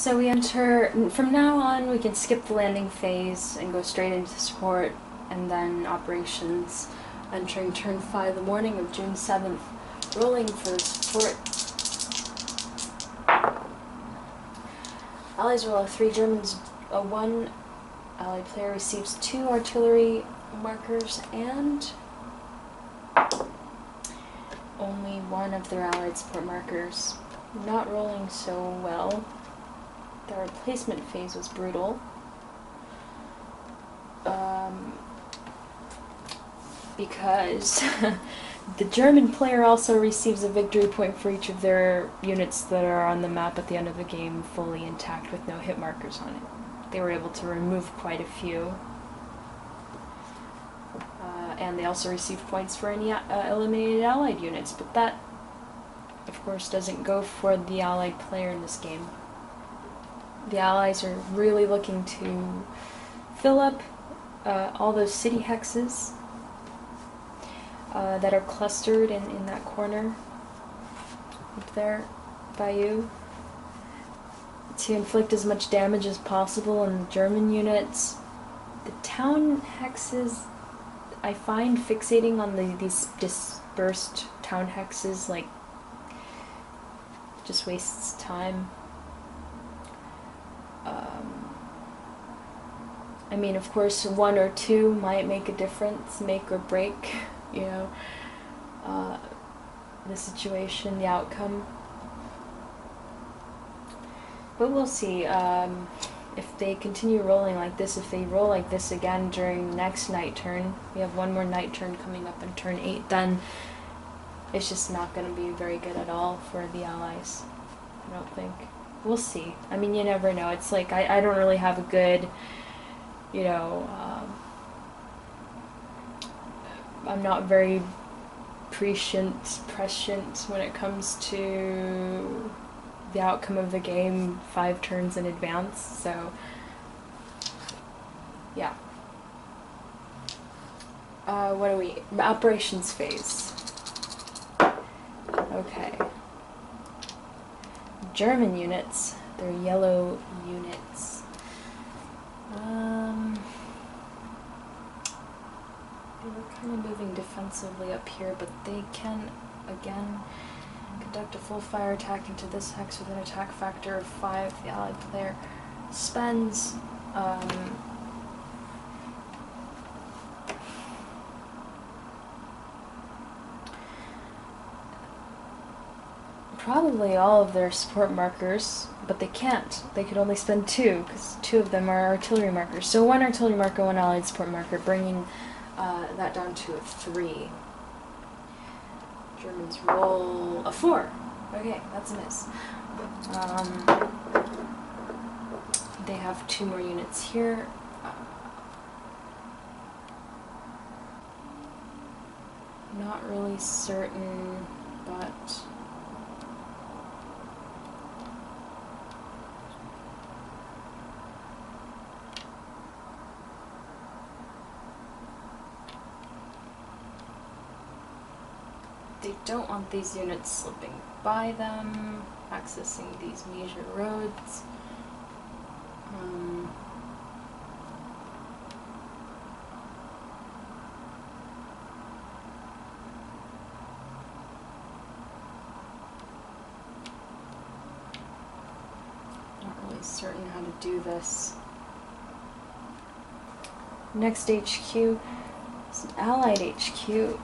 So we enter, from now on we can skip the landing phase and go straight into support and then operations, entering turn 5 the morning of June 7th, rolling for support. Allies roll a 3, Germans a 1. Allied player receives 2 artillery markers and only 1 of their allied support markers. Not rolling so well. The replacement phase was brutal. Because the German player also receives a victory point for each of their units that are on the map at the end of the game fully intact with no hit markers on it. They were able to remove quite a few. And they also received points for any eliminated allied units, but that, of course, doesn't go for the allied player in this game. The allies are really looking to fill up all those city hexes that are clustered in that corner up there by you, to inflict as much damage as possible on the German units. The town hexes, I find fixating on these dispersed town hexes like just wastes time. I mean, of course, 1 or 2 might make a difference, make or break, you know, the situation, the outcome. But we'll see. If they continue rolling like this, if they roll like this again during next night turn, we have 1 more night turn coming up in turn 8, then it's just not going to be very good at all for the allies, I don't think. We'll see. I mean, you never know. It's like, I don't really have a good, you know, I'm not very prescient when it comes to the outcome of the game 5 turns in advance, so yeah. What are we? Operations phase. Okay. German units, they're yellow units. They were kind of moving defensively up here, but they can, again, conduct a full fire attack into this hex with an attack factor of 5. The allied player spends probably all of their support markers, but they can't. They could only spend 2, because 2 of them are artillery markers. So 1 artillery marker, 1 allied support marker, bringing that down to a 3. Germans roll a 4. Okay, that's a miss. They have 2 more units here. Not really certain, but they don't want these units slipping by them, accessing these major roads. Not really certain how to do this. Next HQ is an Allied HQ.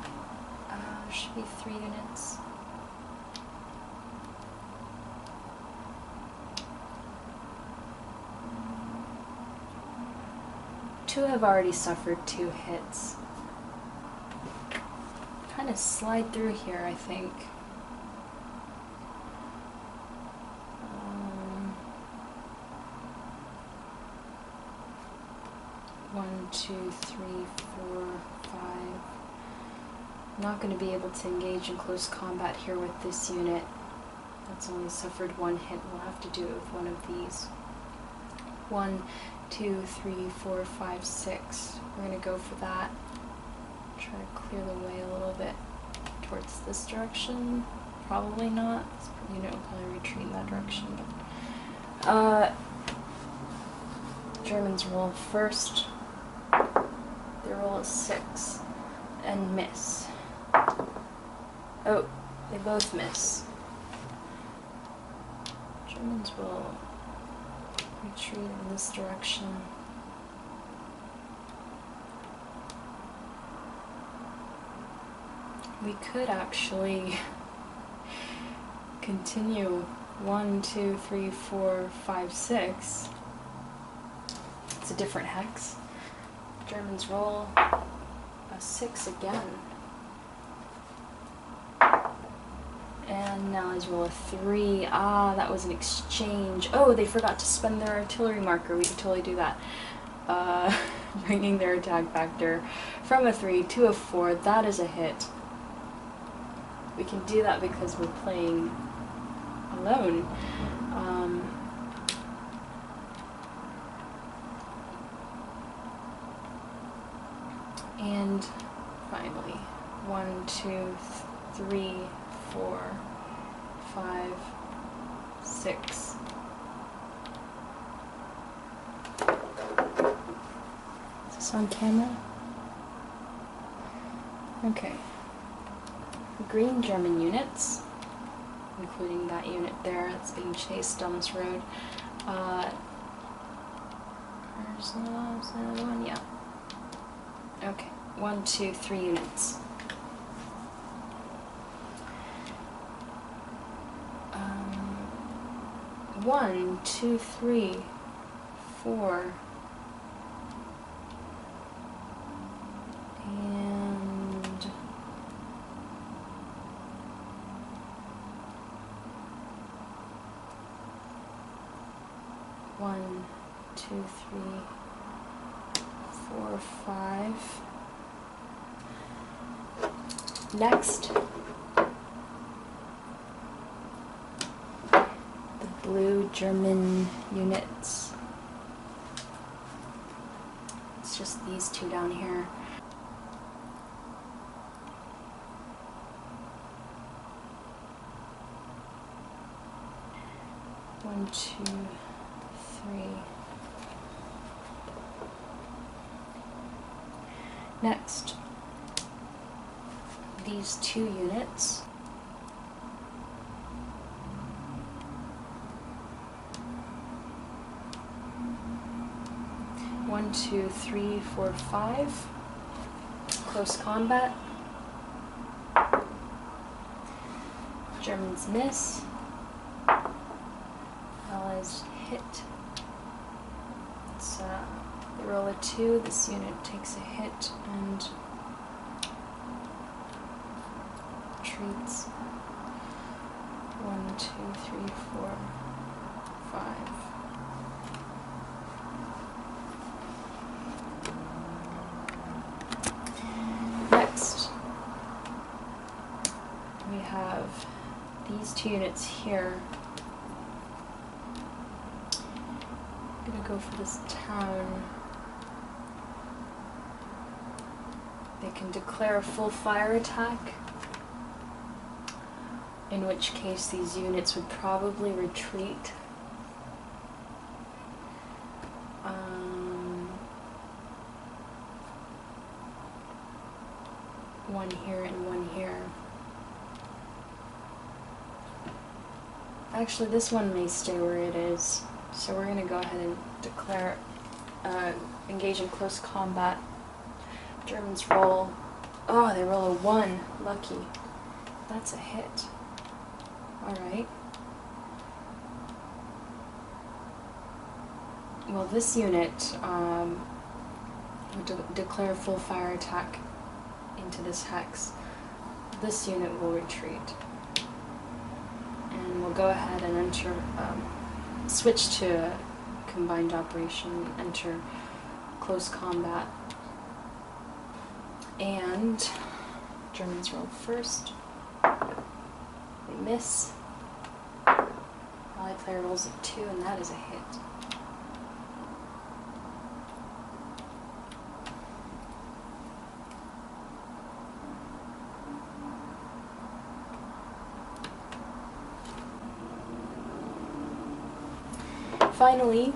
Should be 3 units. Two have already suffered 2 hits. Kind of slide through here, I think. 1, 2, 3, 4, 5. Not going to be able to engage in close combat here with this unit. That's only suffered 1 hit. We'll have to do it with one of these. 1, 2, 3, 4, 5, 6. We're going to go for that. Try to clear the way a little bit towards this direction. Probably not. This unit will probably retreat in that direction. But Germans roll first. They roll a 6 and miss. Oh, they both miss. Germans will retreat in this direction. We could actually continue 1, 2, 3, 4, 5, 6. It's a different hex. Germans roll a 6 again. And now let's roll a 3. Ah, that was an exchange. Oh, they forgot to spend their artillery marker. We could totally do that. Bringing their attack factor from a 3 to a 4. That is a hit. We can do that because we're playing alone. And finally, 1, 2, 3, 4, 5, 6. Is this on camera? Okay. Green German units, including that unit there that's being chased down this road. There's another one, yeah. Okay, 1, 2, 3 units. 1, 2, 3, 4. And 1, 2, 3, 4, 5. Next, the blue German units. It's just these two down here. One, two, three. Next, these 2 units. One, two, three, four, 5. Close combat. Germans miss. Allies hit. It's they roll a 2. This unit takes a hit and retreats. 1, 2, 3, 4, 5. Next, we have these 2 units here. I'm gonna go for this town. They can declare a full fire attack, in which case these units would probably retreat. One here and one here. Actually, this one may stay where it is, so we're going to go ahead and declare engage in close combat. Germans roll. Oh, they roll a 1. Lucky. That's a hit. Alright. Well, this unit would declare full fire attack into this hex. This unit will retreat. And we'll go ahead and enter, switch to combined operation, enter close combat. And Germans roll first. They miss. Allied player rolls a 2, and that is a hit. Finally,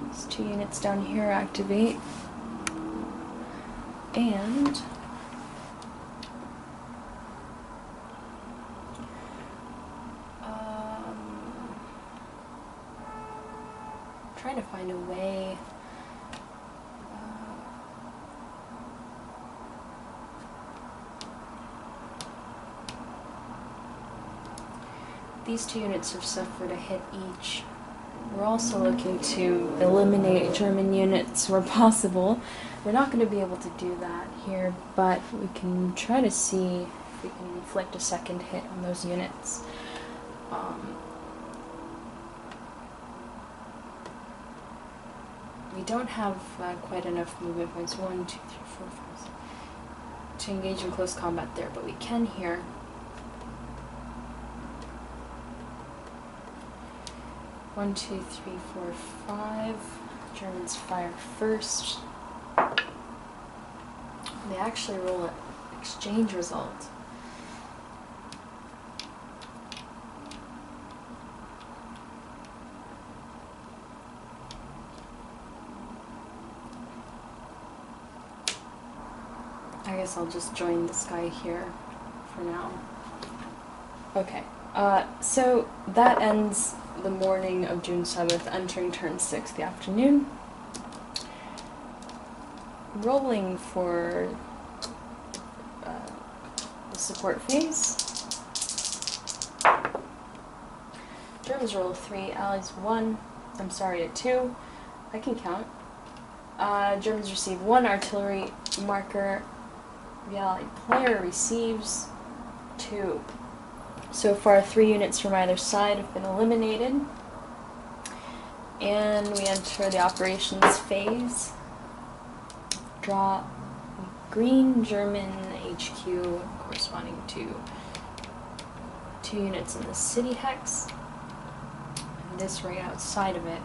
these 2 units down here activate, and trying to find a way. These 2 units have suffered a hit each. We're also looking to eliminate German units where possible. We're not going to be able to do that here, but we can try to see if we can inflict a second hit on those units. We don't have quite enough movement points, 1, 2, 3, 4, 5, 6, to engage in close combat there, but we can here. 1, 2, 3, 4, 5. Germans fire first. They actually roll an exchange result. I guess I'll just join this guy here for now. Okay, so that ends the morning of June 7th, entering turn 6 the afternoon. Rolling for the support phase. Germans roll a 3, Allies 1, I'm sorry, a 2. I can count. Germans receive 1 artillery marker. The Allied player receives 2. So far, 3 units from either side have been eliminated. And we enter the operations phase. Draw a green German HQ corresponding to 2 units in the city hex. And this right outside of it.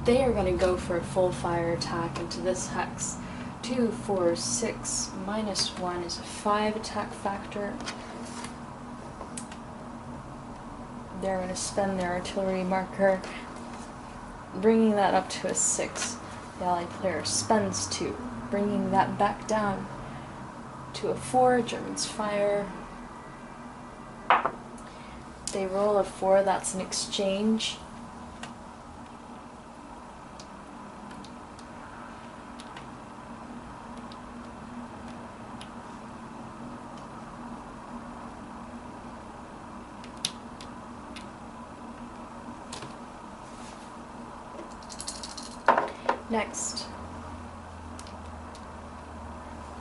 They are going to go for a full fire attack into this hex. 2, 4, 6, minus 1 is a 5 attack factor. They're going to spend their artillery marker, bringing that up to a 6. The Allied player spends 2, bringing that back down to a 4. Germans fire. They roll a 4, that's an exchange. Next,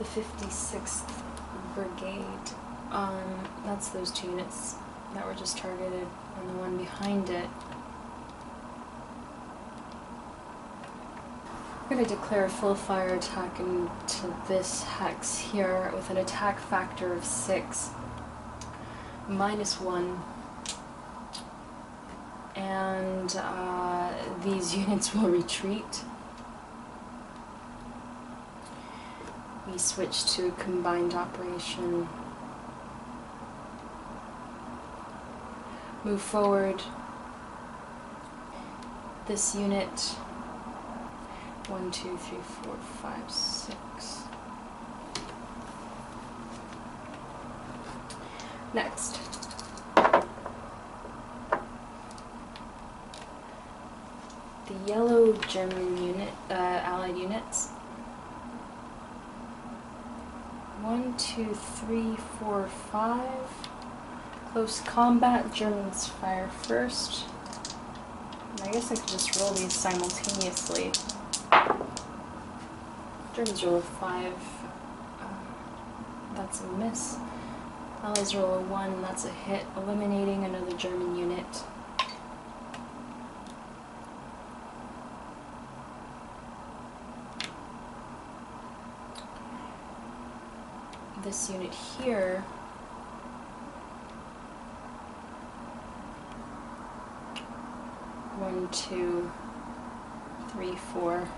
the 56th Brigade. That's those 2 units that were just targeted, and the one behind it. We're going to declare a full fire attack into this hex here with an attack factor of 6, minus 1. And these units will retreat. We switch to a combined operation. Move forward. This unit, 1, 2, 3, 4, 5, 6. Next. The yellow German unit, Allied units. 1, 2, 3, 4, 5. Close combat, Germans fire first. And I guess I could just roll these simultaneously. Germans roll a 5. That's a miss. Allies roll a 1, that's a hit, eliminating another German unit. This unit here one, 2, 3, 4.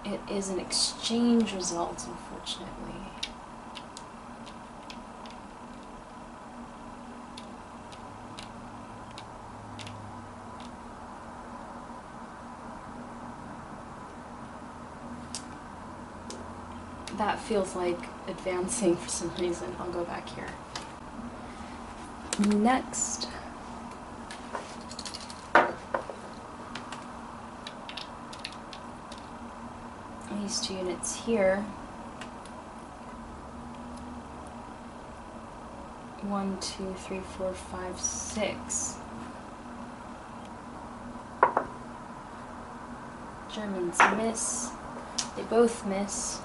It is an exchange result, unfortunately. that feels like advancing for some reason. I'll go back here. Next, these two units here, 1, 2, 3, 4, 5, 6. Germans miss. They both miss.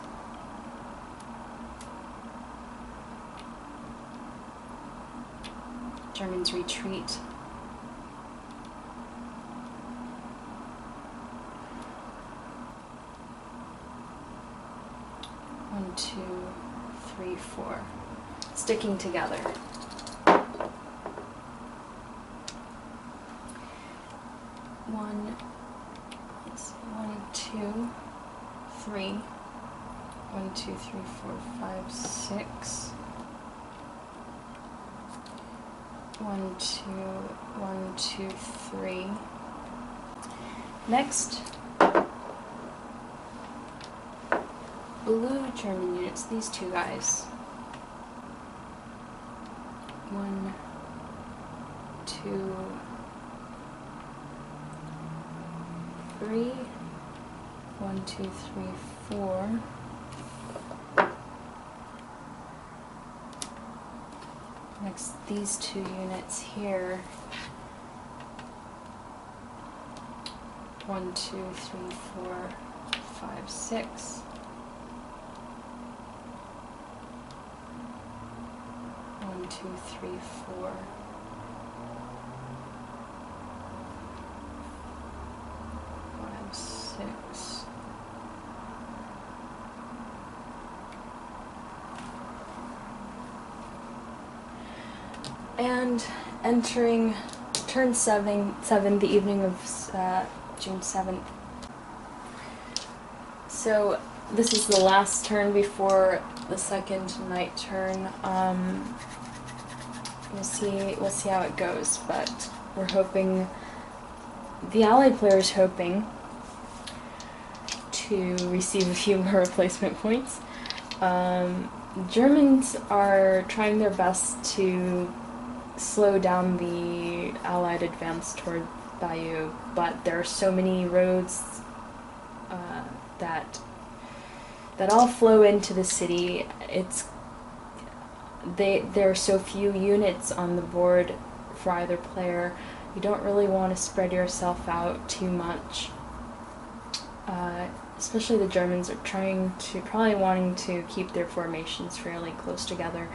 Germans retreat. One, 2, 3, 4. Sticking together. One, 2, 3. 1, 2, 3, 4, 5, 6. 1, 2, 1, 2, 3. Next, blue German units, these two guys. 1, 2, 3. 1, 2, 3, 4. Next, these two units here. 1, 2, 3, 4, 5, 6. 1, 2, 3, 4. 5, 6. And entering turn 7, the evening of June 7th. So this is the last turn before the second night turn. We'll see how it goes, but we're hoping, the Allied player is hoping to receive a few more replacement points. Germans are trying their best to slow down the Allied advance toward Bayeux, but there are so many roads that all flow into the city. There are so few units on the board for either player. You don't really want to spread yourself out too much. Especially the Germans are probably wanting to keep their formations fairly close together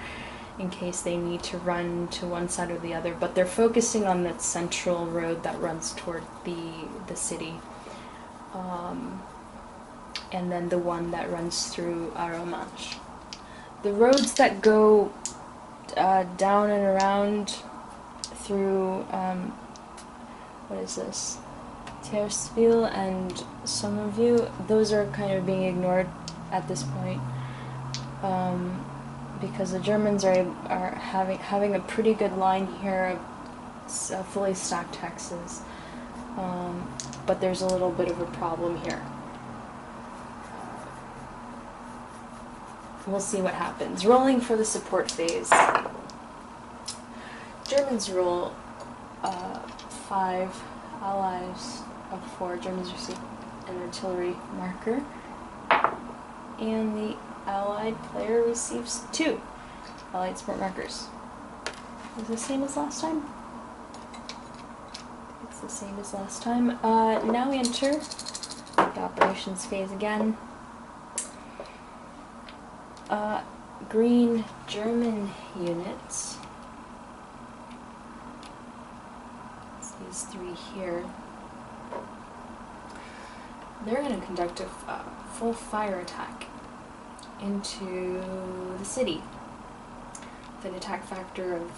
in case they need to run to one side or the other, but they're focusing on that central road that runs toward the city, and then the one that runs through Arromanches. The roads that go down and around through, what is this? Tersville and Somerville, those are kind of being ignored at this point, because the Germans are having a pretty good line here of fully stacked hexes, but there's a little bit of a problem here. We'll see what happens. Rolling for the support phase. Germans roll 5, Allies of 4. Germans receive an artillery marker, and the Allied player receives 2 Allied support markers. Is it the same as last time? It's the same as last time. Now we enter the operations phase again. Green German units. It's these 3 here. They're going to conduct a full fire attack into the city with an attack factor of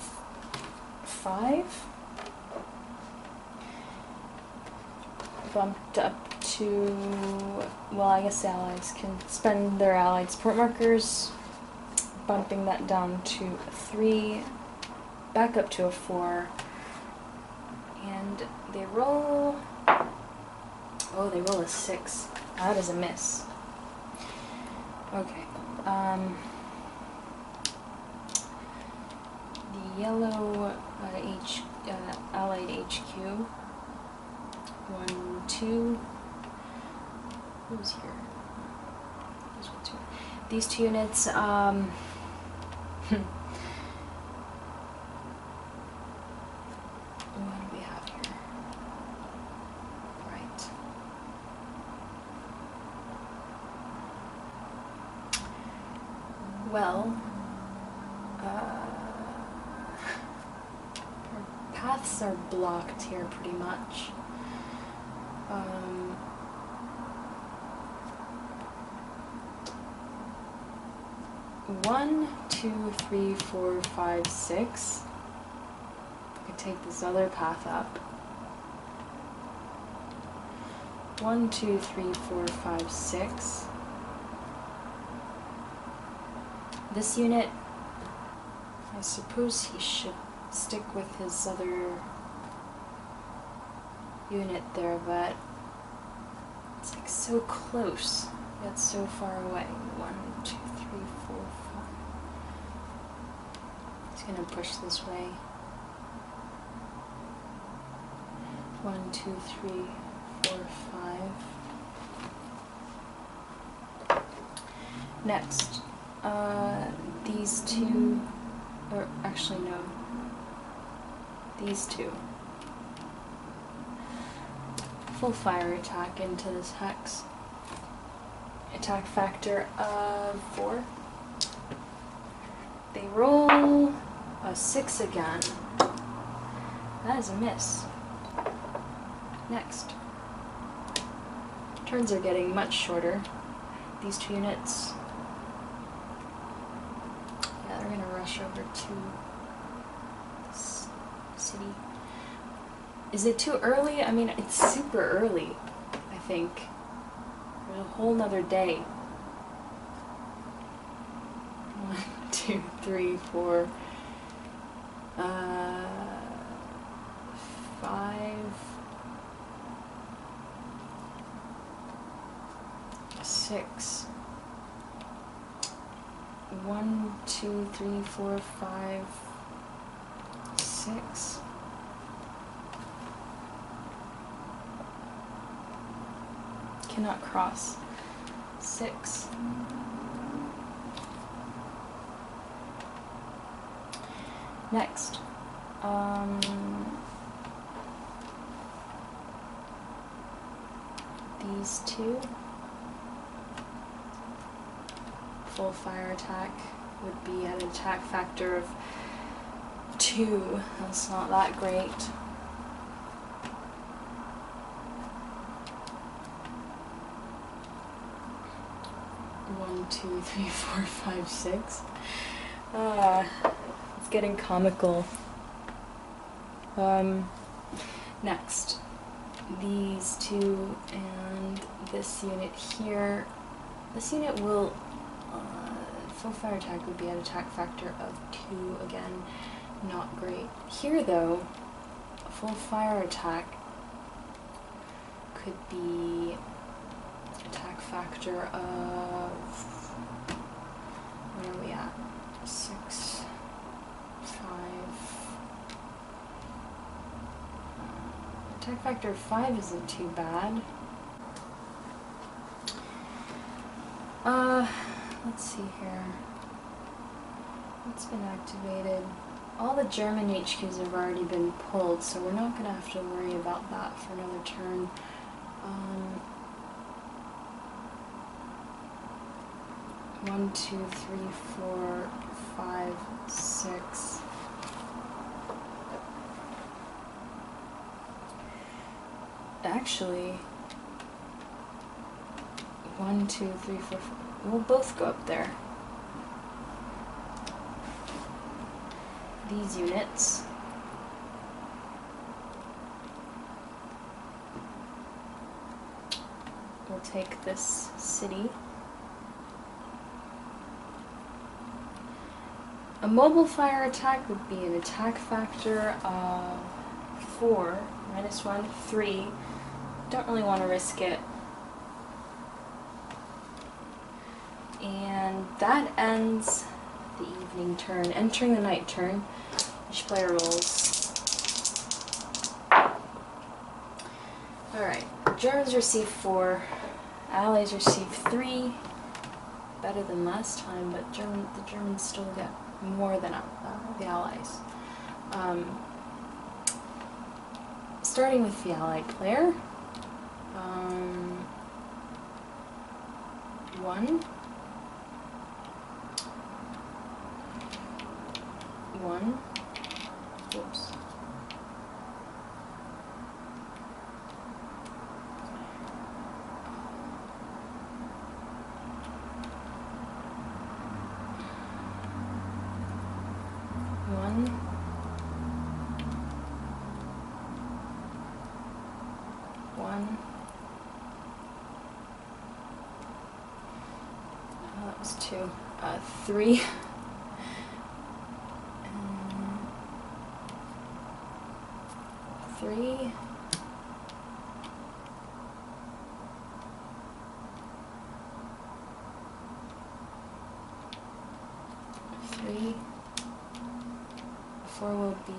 5, bumped up to, well, I guess the Allies can spend their Allied support markers, bumping that down to 3, back up to a 4, and they roll, oh, they roll a 6. That is a miss. Okay, The yellow Allied HQ. 1, 2. Who's here? These two units, what do we have here? Right. Well, our paths are blocked here pretty much. 1, 2, 3, 4, 5, 6. I could take this other path up. 1, 2, 3, 4, 5, 6. This unit, I suppose he should stick with his other unit there, but it's like so close, yet so far away. 1, 2, 3, 4, 5. He's gonna push this way. 1, 2, 3, 4, 5. Next, these two, or actually no, these two. Full fire attack into this hex. Attack factor of 4. They roll a 6 again. That is a miss. Next. Turns are getting much shorter. These two units. Yeah, they're gonna rush over to this city. Is it too early? I mean, it's super early, I think. There's a whole nother day. 1, 2, 3, 4, 5, 6. 1, 2, 3, 4, 5, 6. Cannot cross. 6. Next. These two. Full fire attack would be at an attack factor of 2. That's not that great. 1, 2, 3, 4, 5, 6. It's getting comical. Next, these two and this unit here. This unit will, full fire attack would be an attack factor of 2 again. Not great. Here though, a full fire attack could be attack factor of, where are we at? 6, 5. Attack factor of 5 isn't too bad. Let's see here. What's been activated? All the German HQs have already been pulled, so we're not gonna have to worry about that for another turn. 1, 2, 3, 4, 5, 6. Actually, 1, 2, 3, 4, 5. We'll both go up there. These units. We'll take this city. A mobile fire attack would be an attack factor of 4, -1, 3. Don't really want to risk it. And that ends the evening turn. Entering the night turn, each player rolls. Alright, Germans receive 4, Allies receive 3. Better than last time, but the Germans still get more than the Allies. Starting with the Allied player. 1. 1. Oops. That was 2. 3. 3. 3. 4 will be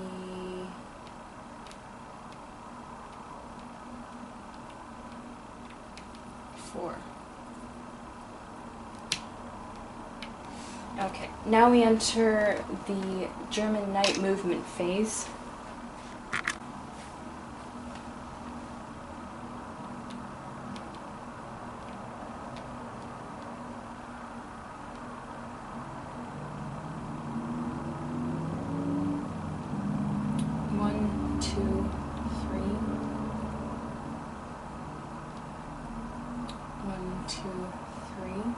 4. Okay, now we enter the German night movement phase. One, two, three. 1, 2, 3.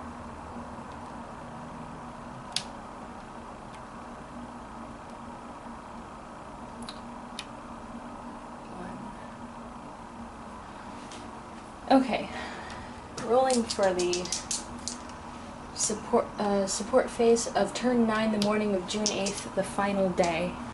Okay, rolling for the support phase of turn 9, the morning of June 8th, the final day.